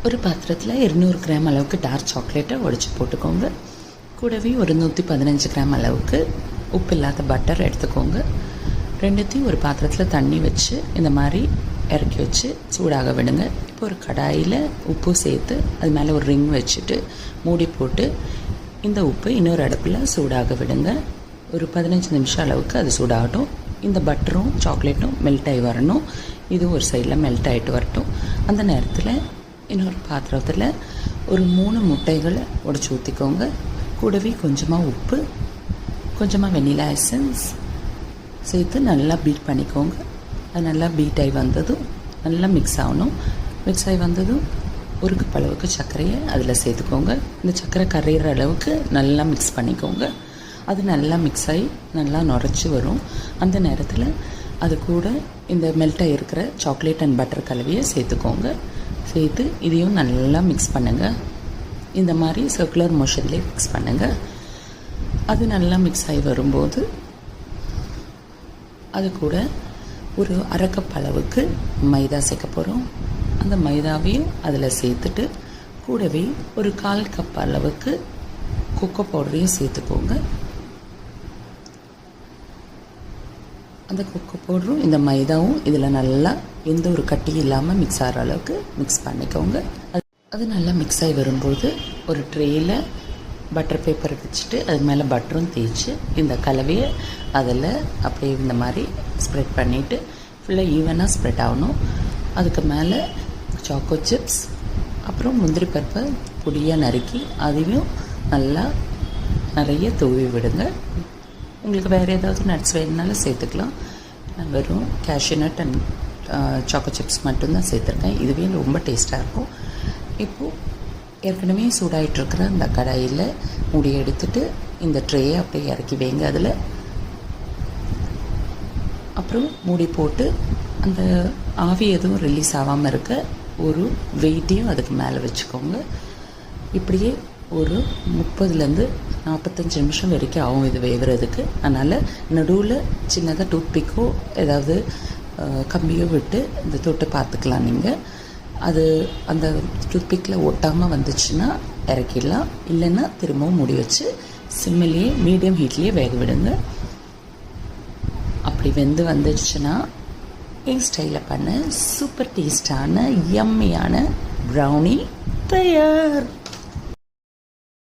ஒரு பாத்திரத்தில் 200 கிராம் அளவுக்கு டார்க் சாக்லேட்டை உடைச்சி போட்டுக்கோங்க. கூடவே ஒரு 115 கிராம் அளவுக்கு உப்பு இல்லாத பட்டர் எடுத்துக்கோங்க. ரெண்டுத்தையும் ஒரு பாத்திரத்தில் தண்ணி வச்சு இந்த மாதிரி இறக்கி வச்சு சூடாக விடுங்க. இப்போ ஒரு கடாயில் உப்பு சேர்த்து அது மேலே ஒரு ரிங் வச்சுட்டு மூடி போட்டு இந்த உப்பு இன்னொரு அடுப்பில் சூடாக விடுங்க. ஒரு 15 நிமிஷம் அளவுக்கு அது சூடாகட்டும். இந்த பட்டரும் சாக்லேட்டும் மெல்ட் ஆகி வரணும். இதுவும் ஒரு சைடில் மெல்ட் ஆகிட்டு வரட்டும். அந்த நேரத்தில் இன்னொரு பாத்திரத்தில் ஒரு 3 முட்டைகளை உடைச்சி ஊற்றிக்கோங்க. கூடவே கொஞ்சமாக உப்பு, கொஞ்சமாக வெண்ணிலா எசன்ஸ் சேர்த்து நல்லா பீட் பண்ணிக்கோங்க. அது நல்லா பீட் ஆகி வந்ததும் நல்லா மிக்ஸ் ஆகணும். மிக்ஸ் ஆகி வந்ததும் ஒரு கப் அளவுக்கு சர்க்கரையை அதில் சேர்த்துக்கோங்க. இந்த சர்க்கரை கரையிற அளவுக்கு நல்லா மிக்ஸ் பண்ணிக்கோங்க. அது நல்லா மிக்ஸ் ஆகி நல்லா நுரைச்சி வரும். அந்த நேரத்தில் அது கூட இந்த மெல்ட் ஆகிருக்கிற சாக்லேட் அண்ட் பட்டர் கலவையை சேர்த்துக்கோங்க. சேர்த்து இதையும் நல்லா மிக்ஸ் பண்ணுங்கள். இந்த மாதிரி சர்க்குலர் மோஷன்லேயே மிக்ஸ் பண்ணுங்கள். அது நல்லா மிக்ஸ் ஆகி வரும்போது அது கூட ஒரு அரை கப் அளவுக்கு மைதா சேர்க்க போகிறோம். அந்த மைதாவையும் அதில் சேர்த்துட்டு கூடவே ஒரு 1/4 கப் அளவுக்கு கொக்கோ பவுடரையும் சேர்த்துக்கோங்க. அந்த கொக்கோ பவுடரும் இந்த மைதாவும் இதில் நல்லா எந்த ஒரு கட்டியும் இல்லாமல் மிக்ஸ் ஆகிற அளவுக்கு மிக்ஸ் பண்ணிக்கோங்க. அது நல்லா மிக்ஸ் ஆகி வரும்போது ஒரு ட்ரேயில் பட்டர் பேப்பர் வச்சுட்டு அது மேலே பட்டரும் தேய்ச்சி இந்த கலவையை அதில் அப்படியே இந்த மாதிரி ஸ்ப்ரெட் பண்ணிவிட்டு ஃபுல்லாக ஈவனாக ஸ்ப்ரெட் ஆகணும். அதுக்கு மேலே சாக்கோ சிப்ஸ் அப்புறம் முந்திரி பருப்பை பொடியாக நறுக்கி அதையும் நல்லா நிறைய தூவி விடுங்க. உங்களுக்கு வேறு ஏதாவது நட்ஸ் வேணுனாலும் சேர்த்துக்கலாம். நான் வெறும் cashew nut and choco chips மட்டும்தான் சேர்த்துருக்கேன். இதுவே ரொம்ப டேஸ்ட்டாக இருக்கும். இப்போது ஏற்கனவே சூடாகிட்டுருக்கிற அந்த கடாயில் மூடி எடுத்துட்டு இந்த ட்ரேயை அப்படியே இறக்கி வைங்க. அதில் அப்புறம் மூடி போட்டு அந்த ஆவி எதுவும் ரிலீஸ் ஆகாமல் இருக்க ஒரு வெயிட்டையும் அதுக்கு மேலே வச்சுக்கோங்க. இப்படியே ஒரு 30லேருந்து 45 நிமிஷம் வரைக்கும் ஆகும் இது வேகிறதுக்கு. அதனால் நடுவில் சின்னதாக டூத்பிக்கோ ஏதாவது கம்பியோ விட்டு இந்த தொட்டு பார்த்துக்கலாம். நீங்கள் அது அந்த டூத்பிக்கில் ஒட்டாமல் வந்துச்சுன்னா இறக்கிடலாம். இல்லைன்னா திரும்பவும் மூடி வச்சு சிம்மிலேயே மீடியம் ஹீட்லேயே வேக விடுங்க. அப்படி வெந்து வந்துடுச்சுன்னா என் ஸ்டைலில் பண்ண சூப்பர் டேஸ்டான யம்மியான ப்ரௌனி தயார்.